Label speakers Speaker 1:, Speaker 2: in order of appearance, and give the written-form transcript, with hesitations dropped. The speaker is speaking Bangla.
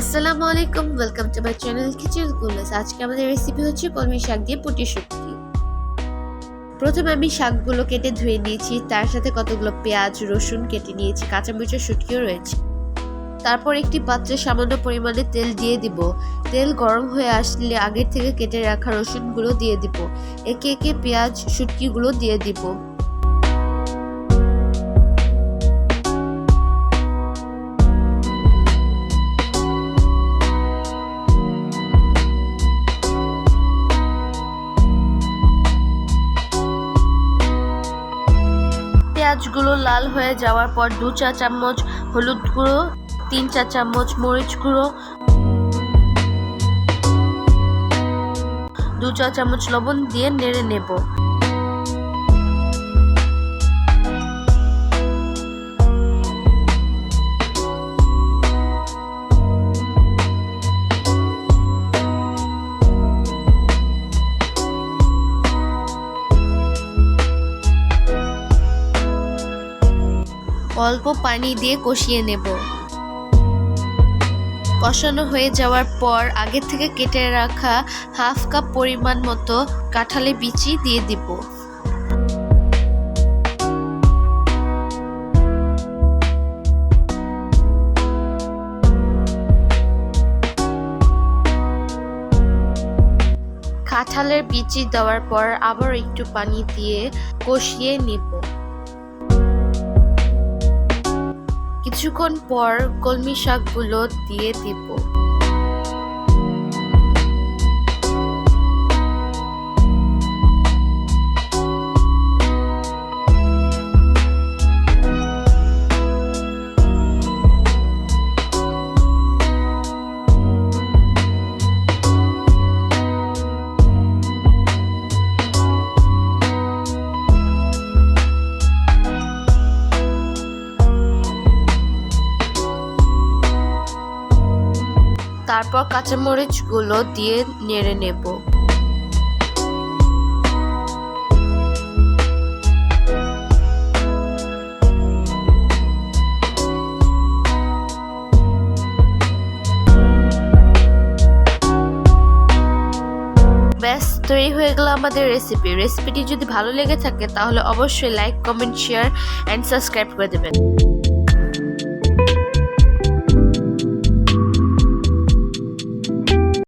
Speaker 1: আসসালামু আলাইকুম, welcome to my channel kitchen coolness. আজকে আমাদের রেসিপি হচ্ছে কলমি শাক দিয়ে পুঁটি শুটকি। প্রথমে আমি শাকগুলো কেটে ধুয়ে নিয়েছি, তার সাথে কতগুলো পেঁয়াজ রসুন কেটে নিয়েছি, কাঁচামরিচের শুটকিও রয়েছে। তারপর একটি পাত্রে সামান্য পরিমাণে তেল দিয়ে দিব। তেল গরম হয়ে আসলে আগের থেকে কেটে রাখা রসুনগুলো দিয়ে দিব। একে একে পেঁয়াজ শুটকিগুলো দিয়ে দিব। পেঁয়াজগুলো লাল হয়ে যাওয়ার পর 2 চা চামচ হলুদ গুঁড়ো, 3 চা চামচ মরিচ গুঁড়ো, 2 চা চামচ লবণ দিয়ে নেড়ে নেব। অল্প পানি দিয়ে কষিয়ে নেব। কষানো হয়ে যাওয়ার পর আগে থেকে কেটে রাখা হাফ কাপ পরিমাণ মতো কাঁঠালের বিচি দিয়ে দিব। কাঁঠালের বিচি দেওয়ার পর আবার একটু পানি দিয়ে কষিয়ে নেব। কিছুক্ষণ পর কলমি শাকগুলো দিয়ে দিব। তারপর কাঁচামরিচগুলো দিয়ে নেড়ে নেব। ব্যাস, তৈরি হয়ে গেল আমাদের রেসিপিটি যদি ভালো লেগে থাকে তাহলে অবশ্যই like, comment, share and subscribe করে দেবেন।